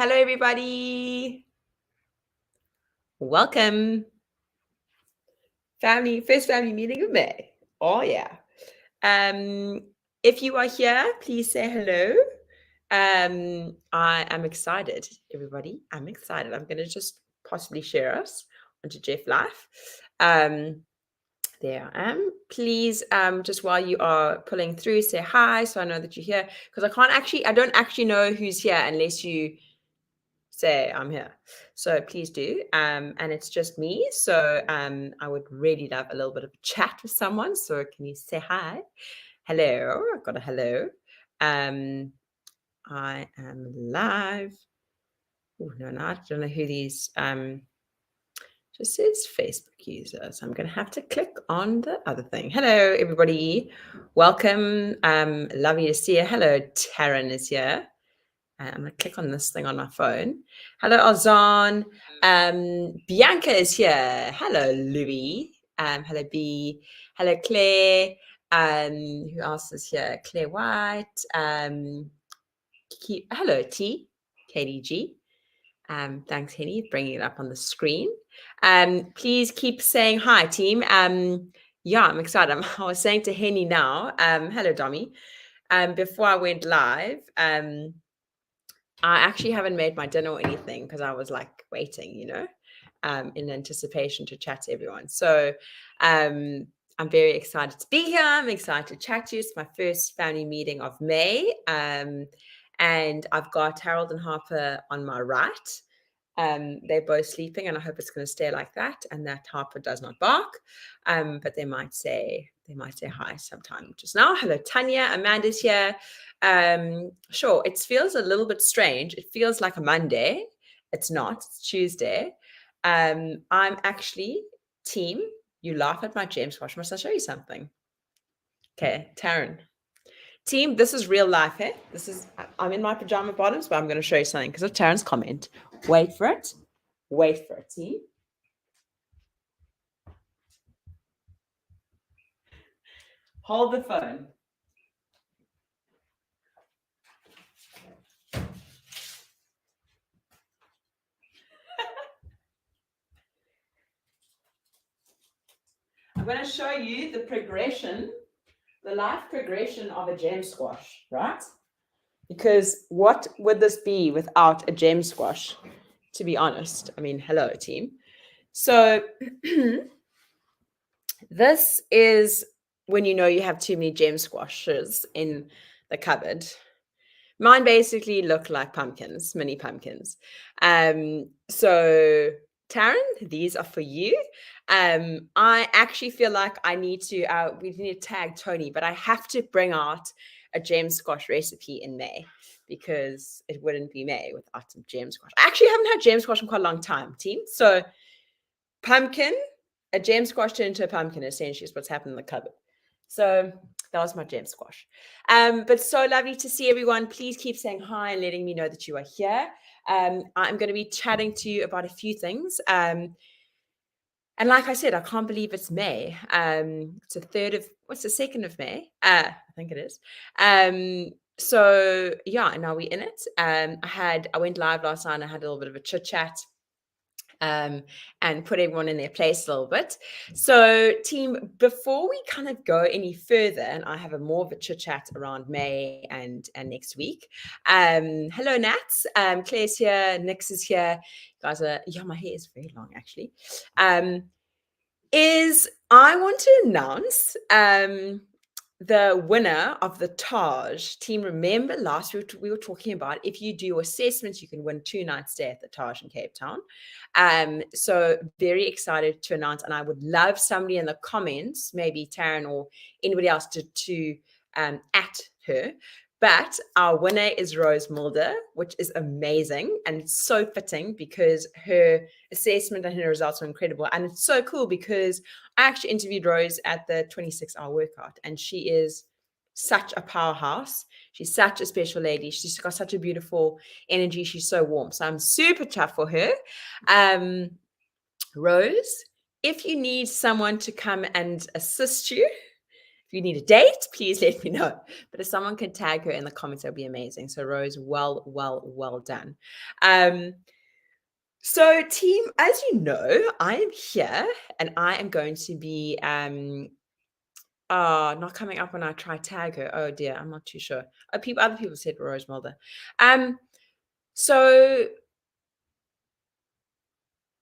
Hello, everybody. Welcome. First family meeting of May. Oh, yeah. If you are here, please say hello. I am excited, everybody. I'm excited. I'm going to just possibly share us onto Jeff Life. There I am. Please, just while you are pulling through, say hi so I know that you're here. Because I don't actually know who's here unless you say I'm here. So please do. And it's just me. So I would really love a little bit of a chat with someone. So can you say hi? Hello. I've got a hello. I am live. Oh no, I don't know who these just says Facebook user. So I'm gonna have to click on the other thing. Hello, everybody. Welcome. Lovely to see you. Hello, Taryn is here. I'm going to click on this thing on my phone. Hello, Ozan. Bianca is here. Hello, Louis. Hello, B. Hello, Claire. Who else is here? Claire White. Hello, T. KDG. Thanks, Henny, bringing it up on the screen. Please keep saying hi, team. Yeah, I'm excited. I was saying to Henny now. Hello, Dommy. Before I went live, I actually haven't made my dinner or anything because I was like waiting, in anticipation to chat to everyone. So I'm very excited to be here. I'm excited to chat to you. It's my first family meeting of May. And I've got Harold and Harper on my right. They're both sleeping, and I hope it's going to stay like that. And that Harper does not bark, but they might say hi sometime just now. Hello, Tanya. Amanda's here. Sure, it feels a little bit strange. It feels like a Monday. It's not. It's Tuesday. I'm actually team. You laugh at my James Wash. Must I show you something? Okay, Taryn. Team, this is real life, eh? I'm in my pajama bottoms, but I'm going to show you something because of Taryn's comment. Wait for it. Wait for it, team. Hold the phone. I'm going to show you the life progression of a gem squash, right? Because what would this be without a gem squash, to be honest? I mean, hello, team. So this is when you know you have too many gem squashes in the cupboard. Mine basically look like pumpkins, mini pumpkins. So Taryn, these are for you. I actually feel like we need to tag Tony, but I have to bring out a gem squash recipe in May because it wouldn't be May without some gem squash. I actually haven't had gem squash in quite a long time, team. So pumpkin, a gem squash turned into a pumpkin essentially is what's happened in the cupboard. So that was my gem squash. But so lovely to see everyone. Please keep saying hi and letting me know that you are here. I'm going to be chatting to you about a few things. And like I said, I can't believe it's May. It's the 2nd of May? I think it is. So yeah, now we're in it. I went live last night and I had a little bit of a chit chat. And put everyone in their place a little bit. So, team, before we kind of go any further, and I have more of a chit chat around May and next week. Hello, Nats. Claire's here. Nix is here. You guys my hair is very long actually. I want to announce the winner of the Taj. Team, remember last week we were talking about if you do your assessments, you can win 2 nights stay at the Taj in Cape Town. So very excited to announce, and I would love somebody in the comments, maybe Taryn or anybody else to at her. But our winner is Rose Mulder, which is amazing. And it's so fitting because her assessment and her results are incredible. And it's so cool because I actually interviewed Rose at the 26-hour workout, and she is such a powerhouse. She's such a special lady. She's got such a beautiful energy. She's so warm. So I'm super chuffed for her. Rose, if you need someone to come and assist you, if you need a date, please let me know. But if someone could tag her in the comments, that would be amazing. So Rose, well done. So team, as you know, I am here and I am going to be not coming up when I try tag her. Oh dear, I'm not too sure. Other people said Rose Mulder. So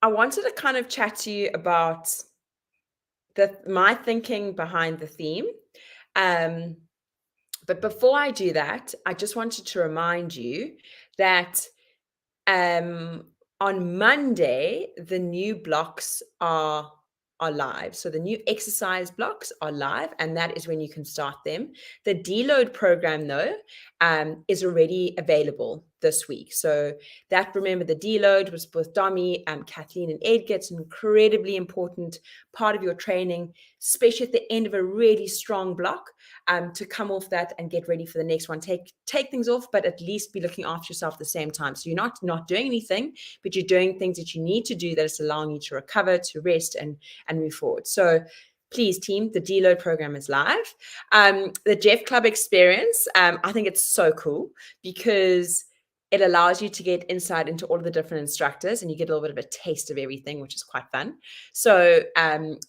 I wanted to kind of chat to you about my thinking behind the theme. But before I do that, I just wanted to remind you that on Monday, the new blocks are live. So the new exercise blocks are live, and that is when you can start them. The deload program, though, is already available this week. So that, remember, the deload was with Domi, Kathleen and Edgar. It's an incredibly important part of your training, especially at the end of a really strong block, to come off that and get ready for the next one. Take things off, but at least be looking after yourself at the same time. So you're not doing anything, but you're doing things that you need to do that is allowing you to recover, to rest, and move forward. So please, team, the deload program is live. The Jeff Club experience, I think it's so cool because it allows you to get insight into all of the different instructors and you get a little bit of a taste of everything, which is quite fun. So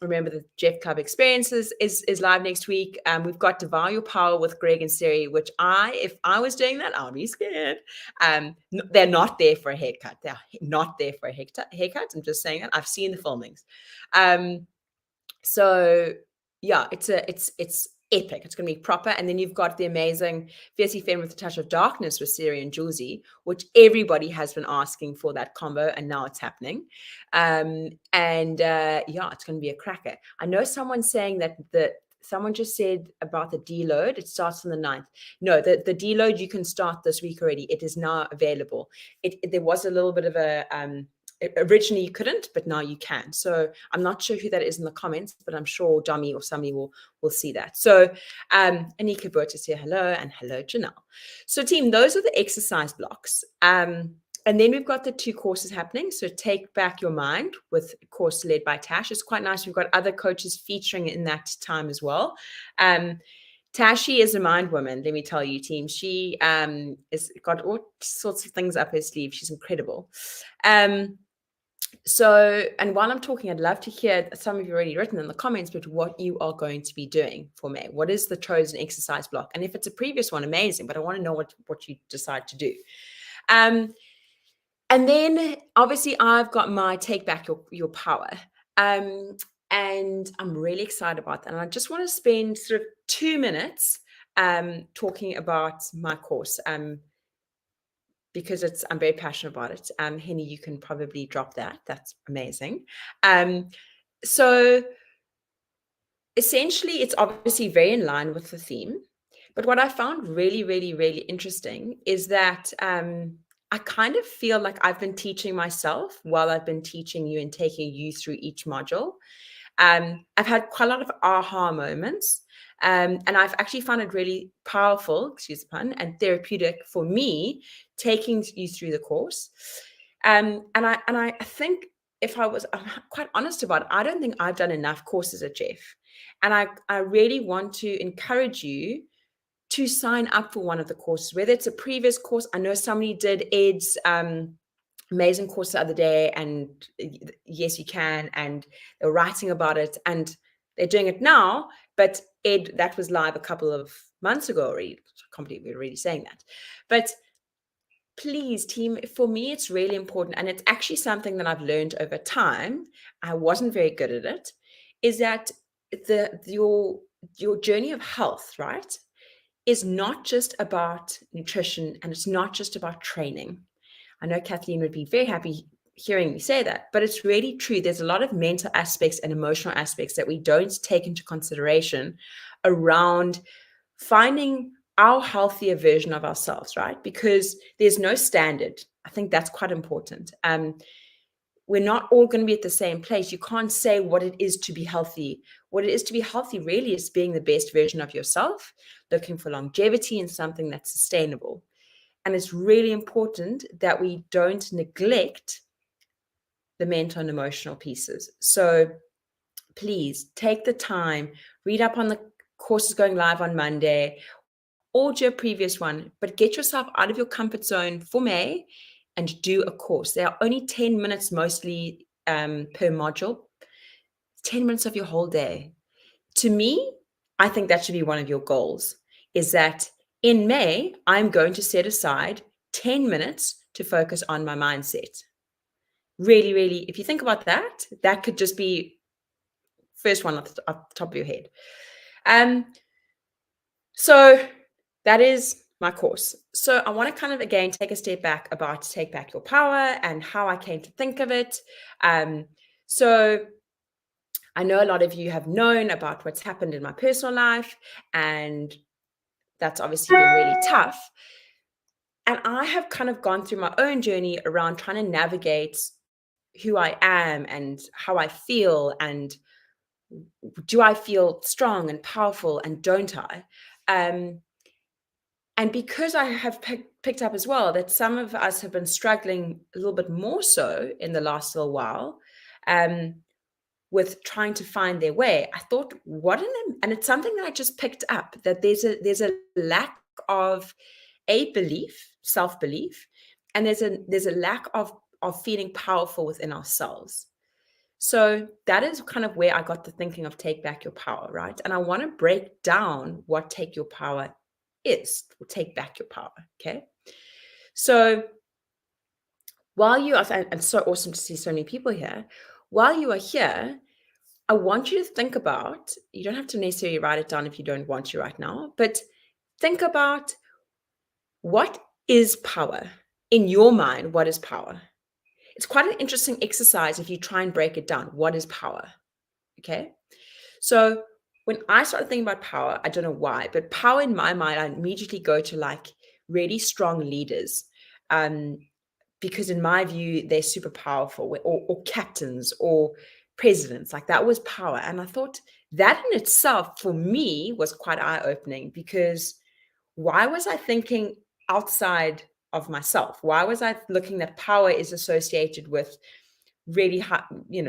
remember, the Jeff Club experiences is live next week. We've got Devour Your Power with Greg and Siri, which if I was doing that, I'll be scared. They're not there for a haircut. They're not there for a haircut. I'm just saying that. I've seen the filmings. So yeah, it's epic. It's going to be proper. And then you've got the amazing Fiercely Femme with a Touch of Darkness with Siri and Julie, which everybody has been asking for that combo, and now it's happening. Yeah, it's going to be a cracker. I know someone saying that someone just said about the deload, it starts on the 9th. No, the deload you can start this week already. It is now available. There was a little bit of a originally you couldn't, but now you can. So I'm not sure who that is in the comments, but I'm sure Dummy or somebody will see that. So Anika Burtis here, hello, and hello Janelle. So team, those are the exercise blocks. And then we've got the 2 courses happening. So Take Back Your Mind with a course led by Tash. It's quite nice. We've got other coaches featuring in that time as well. Tashi is a mind woman, let me tell you, team. She has got all sorts of things up her sleeve. She's incredible. So, and while I'm talking, I'd love to hear, some of you already written in the comments, but what you are going to be doing for May. What is the chosen exercise block? And if it's a previous one, amazing, but I want to know what you decide to do. And then obviously I've got my Take Back Your Power. And I'm really excited about that. And I just want to spend sort of 2 minutes talking about my course. Because I'm very passionate about it. Henny, you can probably drop that. That's amazing. So essentially, it's obviously very in line with the theme. But what I found really, really, really interesting is that I kind of feel like I've been teaching myself while I've been teaching you and taking you through each module. I've had quite a lot of aha moments. And I've actually found it really powerful, excuse the pun, and therapeutic for me, taking you through the course. And I think I'm quite honest about it, I don't think I've done enough courses at Jeff. And I really want to encourage you to sign up for one of the courses, whether it's a previous course. I know somebody did Ed's amazing course the other day, and yes, you can, and they're writing about it, and they're doing it now, but Ed, that was live a couple of months ago already. I can't believe we're already saying that. But please, team, for me, it's really important, and it's actually something that I've learned over time. I wasn't very good at it, is that your journey of health, right, is not just about nutrition, and it's not just about training. I know Kathleen would be very happy hearing me say that, but it's really true. There's a lot of mental aspects and emotional aspects that we don't take into consideration around finding our healthier version of ourselves, right? Because there's no standard. I think that's quite important. We're not all going to be at the same place. You can't say what it is to be healthy. What it is to be healthy really is being the best version of yourself, looking for longevity and something that's sustainable. And it's really important that we don't neglect the mental and emotional pieces. So please take the time, read up on course is going live on Monday, or do a previous one, but get yourself out of your comfort zone for May and do a course. There are only 10 minutes mostly per module, 10 minutes of your whole day. To me, I think that should be one of your goals, is that in May, I'm going to set aside 10 minutes to focus on my mindset. Really, really, if you think about that, that could just be first one off the top of your head. So that is my course. So I want to kind of, again, take a step back about Take Back Your Power and how I came to think of it. So I know a lot of you have known about what's happened in my personal life, and that's obviously been really tough. And I have kind of gone through my own journey around trying to navigate who I am and how I feel, and do I feel strong and powerful, and don't I? And because I have picked up as well that some of us have been struggling a little bit more so in the last little while, with trying to find their way, I thought, and it's something that I just picked up, that there's a lack of self-belief, and there's a lack of feeling powerful within ourselves. So that is kind of where I got to thinking of Take Back Your Power, right? And I want to break down what Take Your Power is, or Take Back Your Power, okay? So while you are, and it's so awesome to see so many people here, while you are here, I want you to think about, you don't have to necessarily write it down if you don't want to right now, but think about, what is power? In your mind, what is power? It's quite an interesting exercise if you try and break it down. What is power? Okay. So when I started thinking about power, I don't know why, but power in my mind, I immediately go to like really strong leaders. Because in my view, they're super powerful, or captains or presidents. Like, that was power. And I thought that in itself for me was quite eye-opening, because why was I thinking outside of myself? Why was I looking that power is associated with really high,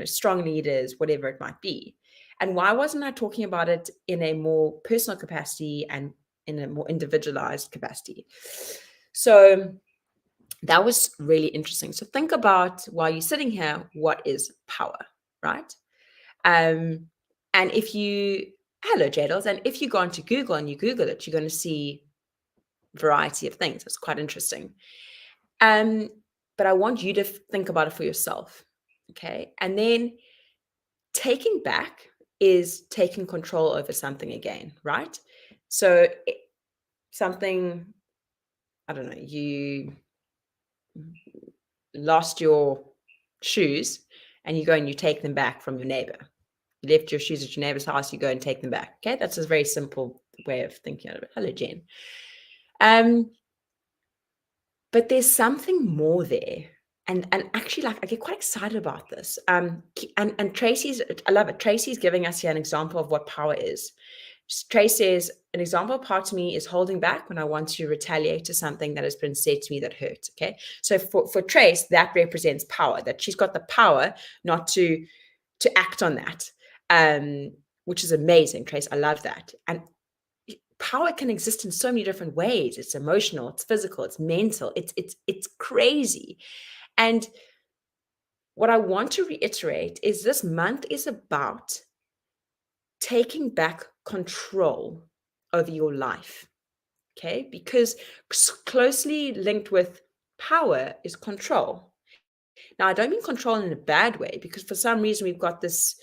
strong leaders, whatever it might be? And why wasn't I talking about it in a more personal capacity and in a more individualized capacity? So that was really interesting. So think about, while you're sitting here, what is power, right? And if you, hello Jadels, and if you go onto Google and you Google it, you're going to see a variety of things. It's quite interesting. But I want you to think about it for yourself, okay? And then taking back is taking control over something again, right? So something, I don't know, you lost your shoes and you go and you take them back from your neighbor. You left your shoes at your neighbor's house, you go and take them back. Okay, that's a very simple way of thinking of it. Hello, Jen. But there's something more there. And actually, like, I get quite excited about this. And Tracy's, I love it. Tracy's giving us here an example of what power is. Trace says, an example of power to me is holding back when I want to retaliate to something that has been said to me that hurts. Okay. So for Trace, that represents power, that she's got the power not to act on that, which is amazing, Trace. I love that. And power can exist in so many different ways. It's emotional, it's physical, it's mental, it's crazy. And what I want to reiterate is this month is about taking back control over your life, okay? Because closely linked with power is control. Now, I don't mean control in a bad way, because for some reason we've got this,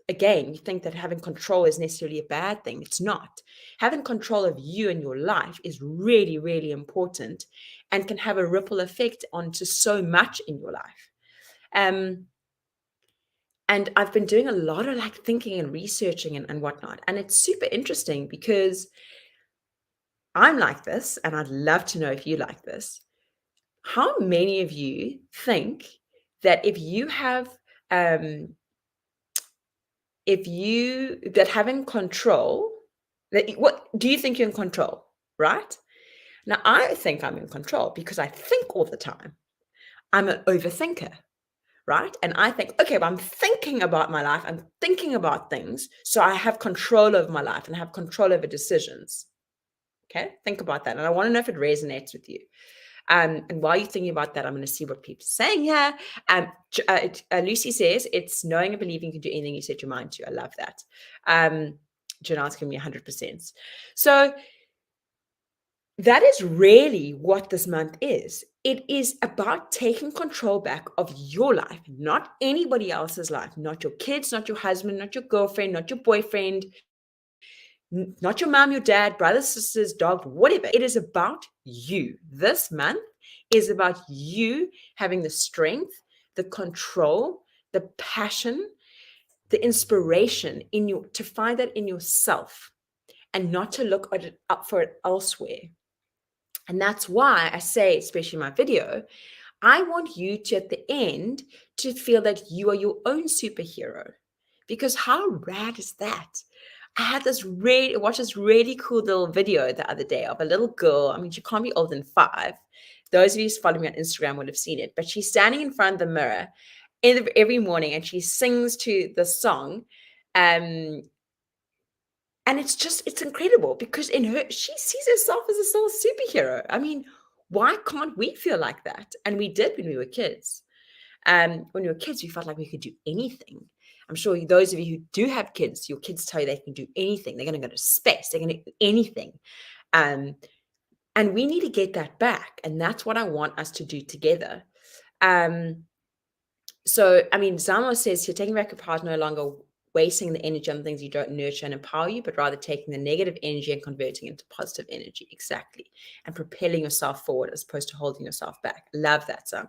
again, you think that having control is necessarily a bad thing. It's not. Having control of you and your life is really, really important and can have a ripple effect onto so much in your life. And I've been doing a lot of like thinking and researching and whatnot. And it's super interesting, because I'm like this, and I'd love to know if you like this. How many of you think that if you have, that having control, what do you think you're in control, right? Now, I think I'm in control because I think all the time. I'm an overthinker, right? And I think, okay, but I'm thinking about my life, I'm thinking about things, so I have control over my life and I have control over decisions. Okay, think about that. And I want to know if it resonates with you. And while you're thinking about that, I'm going to see what people are saying here. Lucy says, it's knowing and believing you can do anything you set your mind to. I love that. Janelle's giving me 100%. So that is really what this month is. It is about taking control back of your life, not anybody else's life, not your kids, not your husband, not your girlfriend, not your boyfriend, not your mom, your dad, brothers, sisters, dog, whatever. It is about you. This month is about you having the strength, the control, the passion, the inspiration in you to find that in yourself and not to look at it up for it elsewhere. And that's why I say, especially in my video, I want you to, at the end, to feel that you are your own superhero. Because how rad is that? I had watched this really cool little video the other day of a little girl. I mean, she can't be older than 5. Those of you who follow me on Instagram would have seen it. But she's standing in front of the mirror every morning and she sings to the song. And it's incredible because in her, she sees herself as a little superhero. I mean, why can't we feel like that? And we did when we were kids. When we were kids, we felt like we could do anything. I'm sure those of you who do have kids, your kids tell you they can do anything. They're going to go to space. They're going to do anything. And we need to get that back. And that's what I want us to do together. So, I mean, Zamo says you're taking back your power, no longer wasting the energy on things you don't nurture and empower you, but rather taking the negative energy and converting it into positive energy. Exactly. And propelling yourself forward as opposed to holding yourself back. Love that, Sam.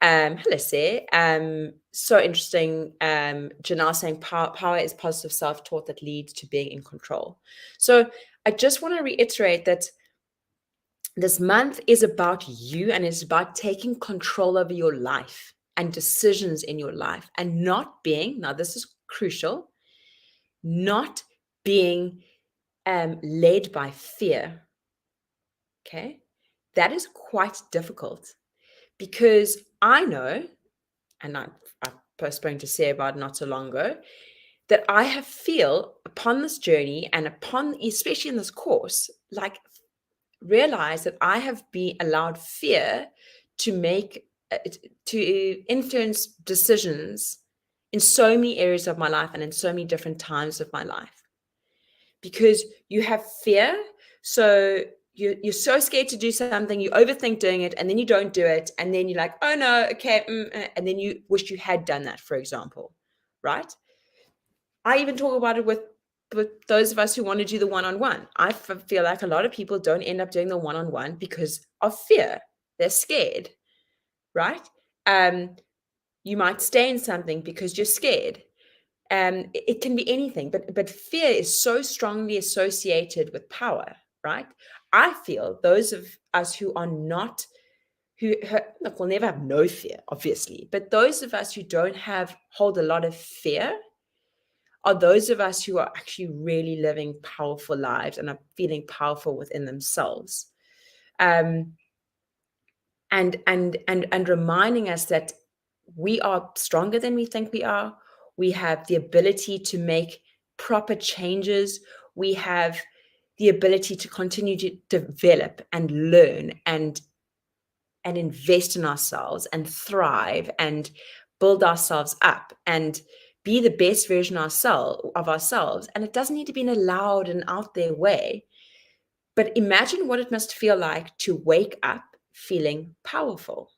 Hello, Sarah. So interesting. Janelle saying power is positive self-taught that leads to being in control. So I just want to reiterate that this month is about you and it's about taking control over your life and decisions in your life and not being, now this is crucial, not being led by fear. Okay. That is quite difficult because I know, and I postponed to say about not so long ago, that I have feel upon this journey and upon, especially in this course, like realize that I have been allowed fear to influence decisions in so many areas of my life and in so many different times of my life. Because you have fear, so you're so scared to do something, you overthink doing it, and then you don't do it, and then you're like, oh no, okay, and then you wish you had done that, for example, right? I even talk about it with those of us who want to do the one-on-one. I feel like a lot of people don't end up doing the one-on-one because of fear. They're scared, right? You might stay in something because you're scared. It can be anything, but fear is so strongly associated with power, right? I feel those of us who are not, look, we'll never have no fear, obviously, but those of us who don't hold a lot of fear are those of us who are actually really living powerful lives and are feeling powerful within themselves. And reminding us that we are stronger than we think we are. We have the ability to make proper changes. We have the ability to continue to develop and learn and invest in ourselves and thrive and build ourselves up and be the best version of ourselves. And it doesn't need to be in a loud and out there way. But imagine what it must feel like to wake up feeling powerful.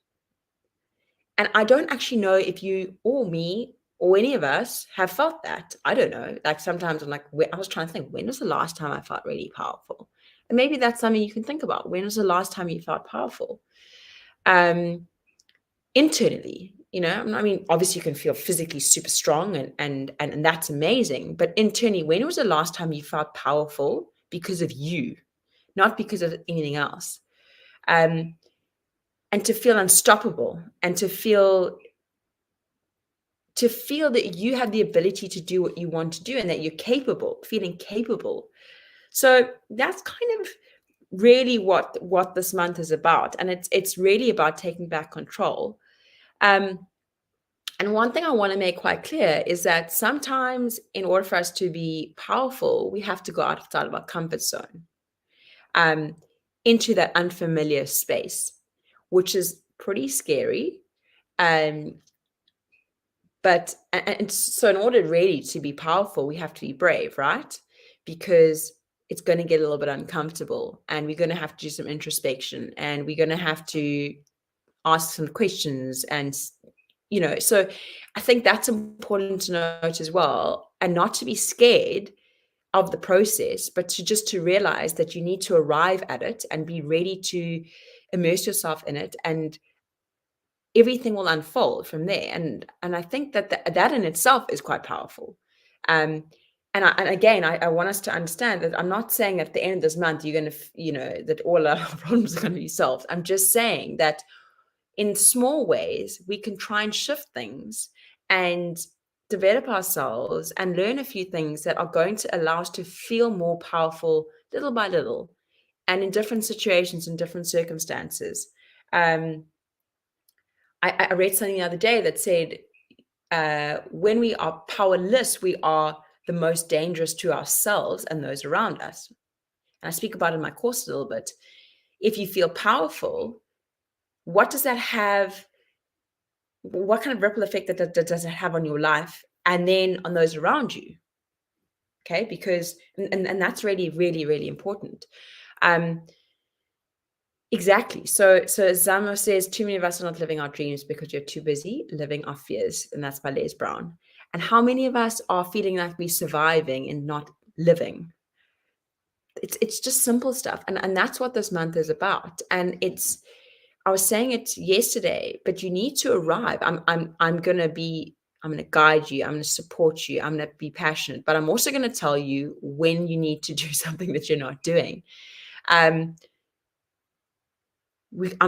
And I don't actually know if you or me or any of us have felt that. I don't know. Like sometimes I'm like, I was trying to think, when was the last time I felt really powerful? And maybe that's something you can think about. When was the last time you felt powerful? Internally, I mean, obviously you can feel physically super strong and that's amazing. But internally, when was the last time you felt powerful because of you, not because of anything else? And to feel unstoppable and to feel that you have the ability to do what you want to do and that you're capable, feeling capable. So that's kind of really what this month is about. And it's really about taking back control. And one thing I want to make quite clear is that sometimes, in order for us to be powerful, we have to go outside of our comfort zone, um, into that unfamiliar space, which is pretty scary. Um, but and so, in order really to be powerful, we have to be brave, right? Because it's going to get a little bit uncomfortable, and we're going to have to do some introspection, and we're going to have to ask some questions, and so I think that's important to note as well, and not to be scared of the process, but to realize that you need to arrive at it and be ready to immerse yourself in it, and everything will unfold from there. And I think that in itself is quite powerful. Um, and again, I want us to understand that I'm not saying at the end of this month you're going to, that all our problems are going to be solved. I'm just saying that in small ways, we can try and shift things and develop ourselves and learn a few things that are going to allow us to feel more powerful little by little, and in different situations, in different circumstances. I read something the other day that said, when we are powerless, we are the most dangerous to ourselves and those around us. And I speak about it in my course a little bit. If you feel powerful, what does that have? What kind of ripple effect that does it have on your life and then on those around you? Okay, because and that's really, really, really important. Exactly. So Zamo says, too many of us are not living our dreams because you're too busy living our fears, and that's by Les Brown. And how many of us are feeling like we're surviving and not living? It's just simple stuff, and that's what this month is about. And I was saying it yesterday, but you need to arrive. I'm gonna guide you, I'm gonna support you, I'm gonna be passionate, but I'm also gonna tell you when you need to do something that you're not doing. I'm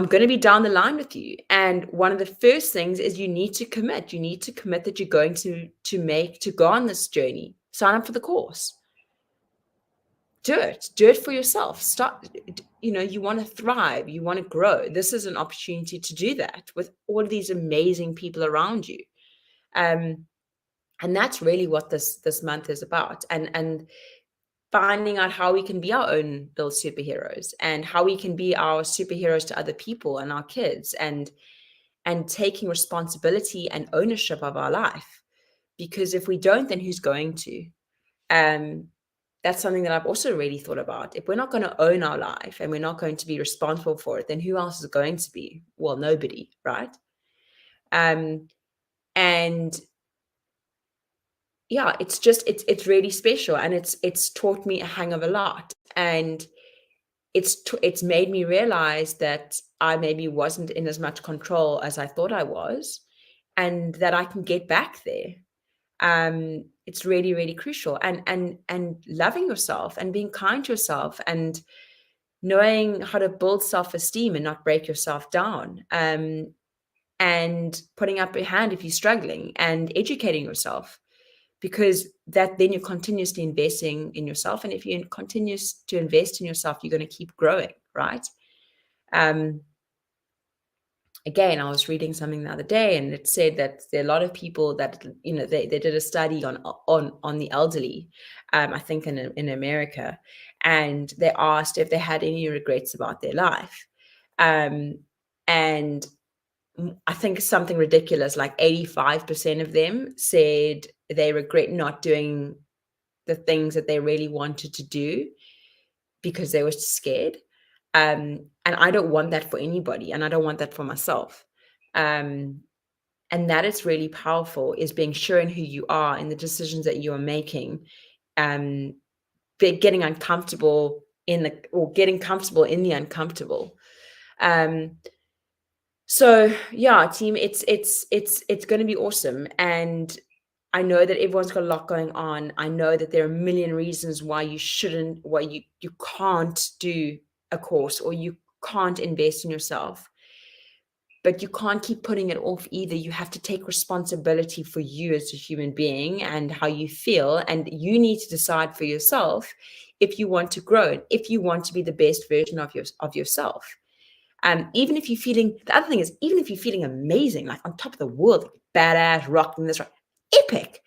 going to be down the line with you. And one of the first things is you need to commit. You need to commit that you're going to go on this journey. Sign up for the course. Do it for yourself. Start, you want to thrive, you want to grow. This is an opportunity to do that with all of these amazing people around you. And that's really what this month is about. And finding out how we can be our own little superheroes, and how we can be our superheroes to other people and our kids, and taking responsibility and ownership of our life. Because if we don't, then who's going to? That's something that I've also really thought about. If we're not going to own our life and we're not going to be responsible for it, then who else is going to be? Well, nobody, right? And yeah, it's really special, and it's taught me a hang of a lot, and it's made me realize that I maybe wasn't in as much control as I thought I was, and that I can get back there. It's really, really crucial, and loving yourself and being kind to yourself, and knowing how to build self-esteem and not break yourself down, and putting up your hand if you're struggling, and educating yourself, because that then you're continuously investing in yourself. And if you continue to invest in yourself, you're going to keep growing, right? Again, I was reading something the other day, and it said that there are a lot of people that, they did a study on the elderly, I think in America, and they asked if they had any regrets about their life. And I think something ridiculous, like 85% of them said they regret not doing the things that they really wanted to do because they were scared. And I don't want that for anybody, and I don't want that for myself. And that is really powerful, is being sure in who you are and the decisions that you are making, getting uncomfortable getting comfortable in the uncomfortable. So yeah, team, it's going to be awesome. And I know that everyone's got a lot going on. I know that there are a million reasons why you can't do a course, or you can't invest in yourself. But you can't keep putting it off either. You have to take responsibility for you as a human being and how you feel. And you need to decide for yourself if you want to grow, if you want to be the best version of yourself. Even if you're feeling, the other thing is, even if you're feeling amazing, like on top of the world, badass, rocking this, right, epic.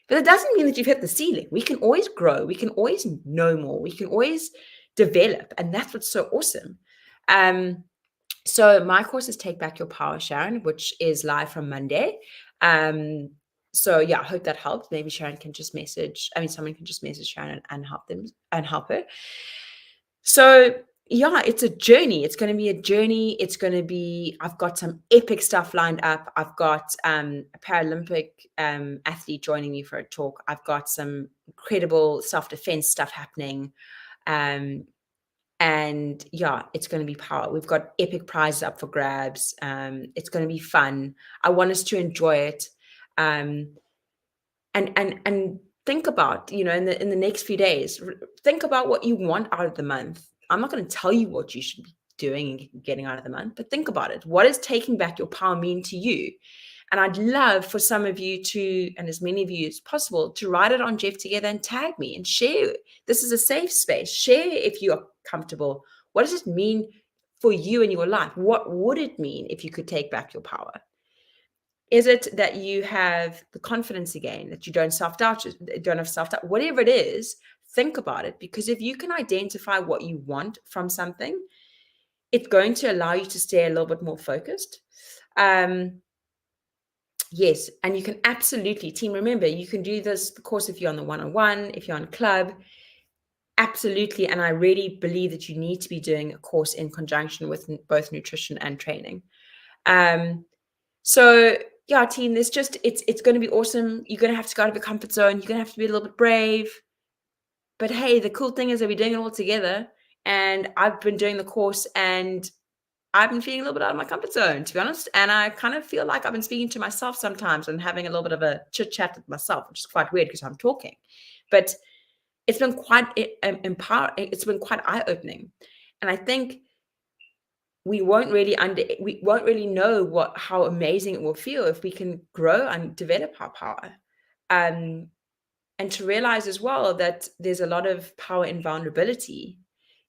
But it doesn't mean that you've hit the ceiling. We can always grow. We can always know more. We can always develop. And that's what's so awesome. So my course is Take Back Your Power, Sharon, which is live from Monday. So yeah, I hope that helps. Maybe Sharon can just someone can just message Sharon and help her. So yeah, it's a journey. It's going to be a journey. I've got some epic stuff lined up. I've got a Paralympic athlete joining me for a talk. I've got some incredible self-defense stuff happening. And yeah, it's going to be power. We've got epic prizes up for grabs. It's going to be fun. I want us to enjoy it. And think about, in the next few days, think about what you want out of the month. I'm not going to tell you what you should be doing and getting out of the month, but think about it. What does taking back your power mean to you? And I'd love for some of you to, and as many of you as possible, to write it on Jeff Together and tag me and share. This is a safe space. Share if you're comfortable. What does it mean for you in your life? What would it mean if you could take back your power? Is it that you have the confidence again, that you don't have self-doubt, whatever it is, think about it. Because if you can identify what you want from something, it's going to allow you to stay a little bit more focused. Yes, and you can absolutely, team, remember, you can do this, of course, if you're on the one-on-one, if you're on club, absolutely. And I really believe that you need to be doing a course in conjunction with both nutrition and training. So yeah, team, it's going to be awesome. You're going to have to go out of your comfort zone. You're going to have to be a little bit brave. But hey, the cool thing is that we're doing it all together. And I've been doing the course and I've been feeling a little bit out of my comfort zone, to be honest. And I kind of feel like I've been speaking to myself sometimes and having a little bit of a chit chat with myself, which is quite weird because I'm talking. But it's been quite empowering. It's been quite eye-opening. And I think we won't really know how amazing it will feel if we can grow and develop our power. And to realize as well that there's a lot of power in vulnerability.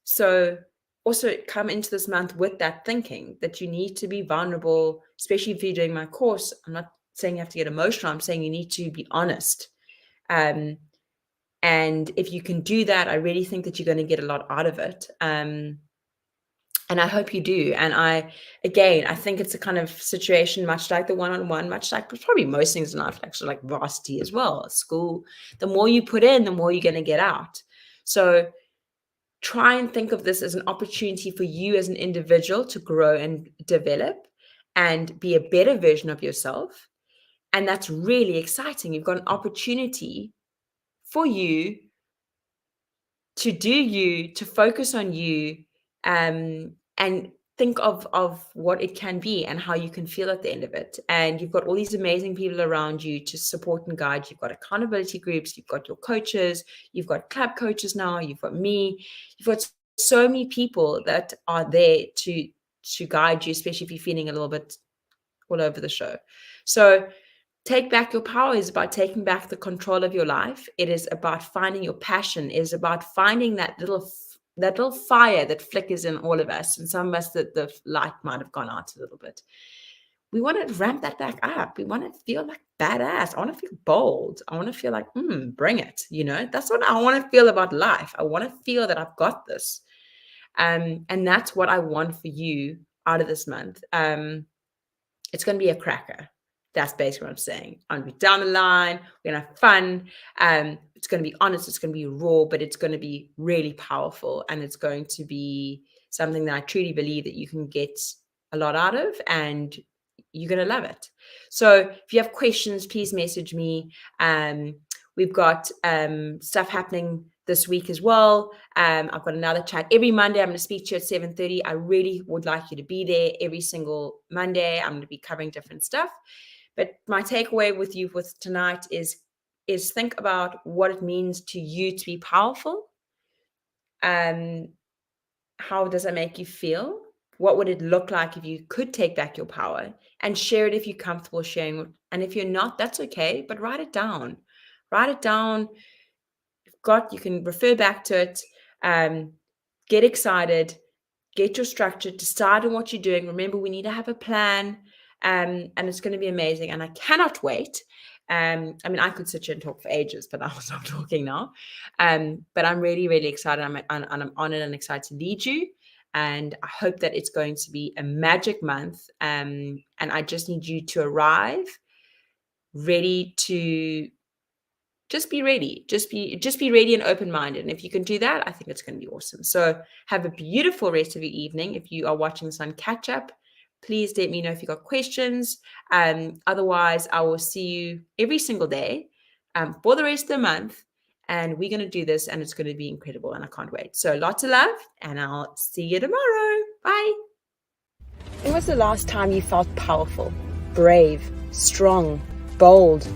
So also come into this month with that thinking that you need to be vulnerable, especially if you're doing my course. I'm not saying you have to get emotional. I'm saying you need to be honest. And if you can do that, I really think that you're going to get a lot out of it. And I hope you do. And I think it's a kind of situation much like the one-on-one, much like probably most things in life, actually, like varsity as well. School, the more you put in, the more you're going to get out. So try and think of this as an opportunity for you as an individual to grow and develop and be a better version of yourself. And that's really exciting. You've got an opportunity for you to do you, to focus on you, and think of what it can be and how you can feel at the end of it. And you've got all these amazing people around you to support and guide. You've got accountability groups, you've got your coaches, you've got club coaches now, you've got me, you've got so many people that are there to guide you, especially if you're feeling a little bit all over the show. So Take Back Your Power is about taking back the control of your life. It is about finding your passion. It is about finding that little fire that flickers in all of us. And some of us, that the light might have gone out a little bit. We want to ramp that back up. We want to feel like badass. I want to feel bold. I want to feel like, bring it. That's what I want to feel about life. I want to feel that I've got this. And that's what I want for you out of this month. It's going to be a cracker. That's basically what I'm saying. I'm going to be down the line. We're going to have fun. It's going to be honest. It's going to be raw, but it's going to be really powerful. And it's going to be something that I truly believe that you can get a lot out of, and you're going to love it. So if you have questions, please message me. We've got stuff happening this week as well. I've got another chat every Monday. I'm going to speak to you at 7:30. I really would like you to be there every single Monday. I'm going to be covering different stuff. But my takeaway with you with tonight is think about what it means to you to be powerful. How does that make you feel? What would it look like if you could take back your power? And share it if you're comfortable sharing. And if you're not, that's okay. But write it down. Write it down. You can refer back to it. Get excited. get your structure, decide on what you're doing. Remember, we need to have a plan, and it's going to be amazing. And I cannot wait. I mean, I could sit here and talk for ages, but I'll stop talking now. But I'm really, really excited. I'm honored and excited to lead you. And I hope that it's going to be a magic month. And I just need you to arrive ready to just be ready. Just be ready and open-minded. And if you can do that, I think it's going to be awesome. So have a beautiful rest of your evening. If you are watching this on catch up, please let me know if you got questions. Otherwise, I will see you every single day for the rest of the month. And we're going to do this, and it's going to be incredible. And I can't wait. So lots of love, and I'll see you tomorrow. Bye. When was the last time you felt powerful, brave, strong, bold,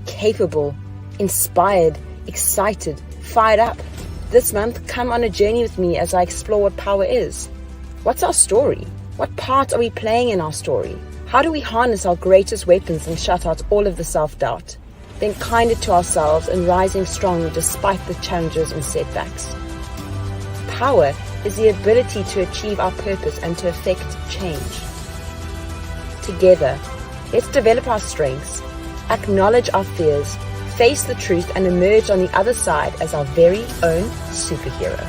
capable, inspired, excited, fired up? This month, come on a journey with me as I explore what power is. What's our story? What part are we playing in our story? How do we harness our greatest weapons and shut out all of the self-doubt? Being kinder to ourselves and rising strong despite the challenges and setbacks. Power is the ability to achieve our purpose and to affect change. Together, let's develop our strengths, acknowledge our fears, face the truth, and emerge on the other side as our very own superhero.